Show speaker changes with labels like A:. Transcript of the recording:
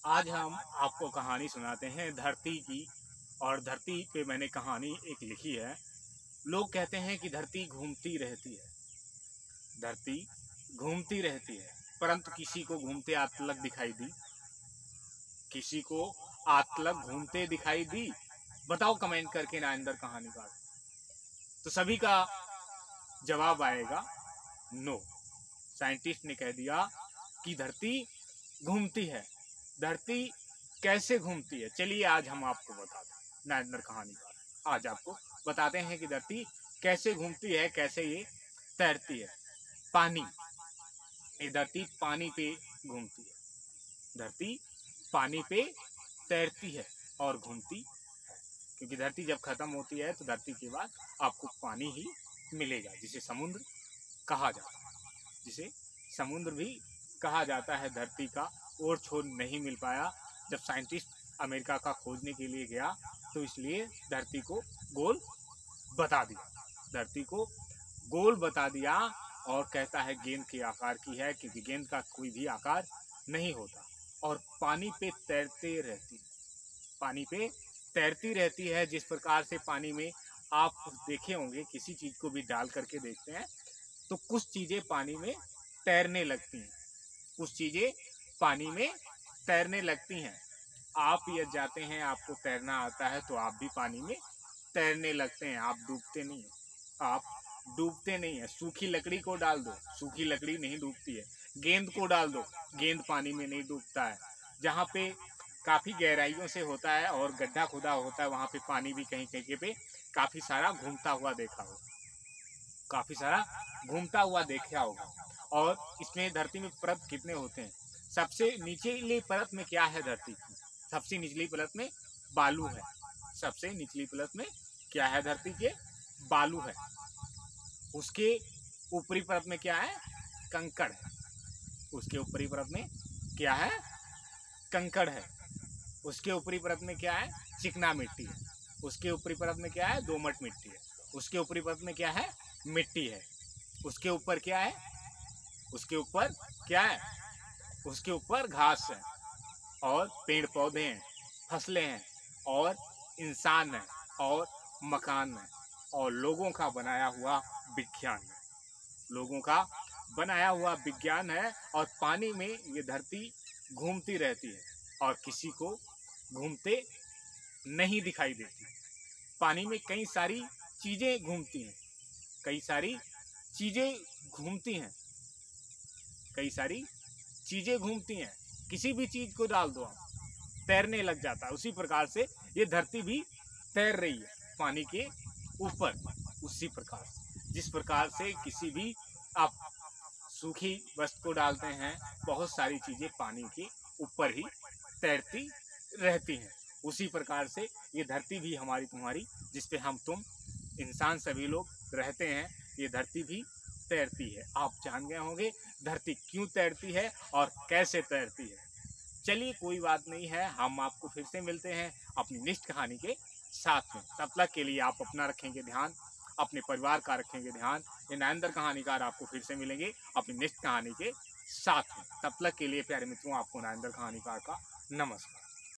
A: आज हम आपको कहानी सुनाते हैं धरती की। और धरती पे मैंने कहानी एक लिखी है। लोग कहते हैं कि धरती घूमती रहती है, धरती घूमती रहती है, परंतु किसी को घूमते आज तलक दिखाई दी? किसी को आज तलक घूमते दिखाई दी? बताओ कमेंट करके ना अंदर कहानी का। तो सभी का जवाब आएगा नो। साइंटिस्ट ने कह दिया कि धरती घूमती है। धरती कैसे घूमती है, चलिए आज हम आपको बताते हैं। नाइंदर कहानी का आज आपको बताते हैं कि धरती कैसे घूमती है, कैसे ये तैरती है। पानी, ये धरती पानी पे घूमती है। धरती पानी पे तैरती है और घूमती है, क्योंकि धरती जब खत्म होती है तो धरती के बाद आपको पानी ही मिलेगा, जिसे समुद्र कहा जाता है। जिसे समुद्र भी कहा जाता है। धरती का और छोर नहीं मिल पाया जब साइंटिस्ट अमेरिका का खोजने के लिए गया, तो इसलिए धरती को गोल बता दिया। धरती को गोल बता दिया और कहता है गेंद के आकार की है, क्योंकि गेंद का कोई भी आकार नहीं होता। और पानी पे तैरते रहती है, पानी पे तैरती रहती है। जिस प्रकार से पानी में आप देखे होंगे, किसी चीज को भी डाल करके देखते हैं तो कुछ चीजें पानी में तैरने लगती हैं, कुछ चीजें पानी में तैरने लगती हैं। आप ये जाते हैं, आपको तैरना आता है तो आप भी पानी में तैरने लगते हैं। आप डूबते नहीं हैं, आप डूबते नहीं हैं। सूखी लकड़ी को डाल दो, सूखी लकड़ी नहीं डूबती है। गेंद को डाल दो, गेंद पानी में नहीं डूबता है। जहाँ पे काफी गहराइयों से होता है और गड्ढा खुदा होता है, वहां पे पानी भी कहीं कहीं पे काफी सारा घूमता हुआ देखा हो, काफी सारा घूमता हुआ देखा होगा। और इसमें धरती में परत कितने होते हैं? सबसे निचली परत में क्या है धरती की? सबसे निचली परत में बालू है। सबसे निचली परत में क्या है धरती के? बालू है। उसके ऊपरी परत में क्या है? कंकड़ है। उसके ऊपरी परत में क्या है? कंकड़ है। उसके ऊपरी परत में क्या है? चिकना मिट्टी है। उसके ऊपरी परत में क्या है? दोमट मिट्टी है। उसके ऊपरी परत में क्या है? मिट्टी है। उसके ऊपर क्या है? उसके ऊपर क्या है? उसके ऊपर घास है और पेड़ पौधे हैं, फसलें हैं और इंसान है और मकान है और लोगों का बनाया हुआ विज्ञान है। लोगों का बनाया हुआ विज्ञान है। और पानी में ये धरती घूमती रहती है और किसी को घूमते नहीं दिखाई देती। पानी में कई सारी चीजें घूमती हैं, कई सारी चीजें घूमती हैं, कई सारी चीजें घूमती हैं। किसी भी चीज को डाल दो आप, तैरने लग जाता है। उसी प्रकार से ये धरती भी तैर रही है पानी के ऊपर। उसी प्रकार जिस प्रकार से किसी भी आप सूखी वस्तु को डालते हैं, बहुत सारी चीजें पानी के ऊपर ही तैरती रहती हैं। उसी प्रकार से ये धरती भी हमारी तुम्हारी, जिसपे हम तुम इंसान सभी लोग रहते हैं, ये धरती भी तैरती है। आप जान गए होंगे धरती क्यों तैरती है और कैसे तैरती है। चलिए कोई बात नहीं है, हम आपको फिर से मिलते हैं अपनी नेक्स्ट कहानी के साथ में। तब तक के लिए आप अपना रखेंगे ध्यान, अपने परिवार का रखेंगे ध्यान। ये नाइंदर कहानीकार आपको फिर से मिलेंगे अपनी नेक्स्ट कहानी के साथ में। तब तक के लिए प्यारे मित्रों, आपको नाइंदर कहानीकार का नमस्कार।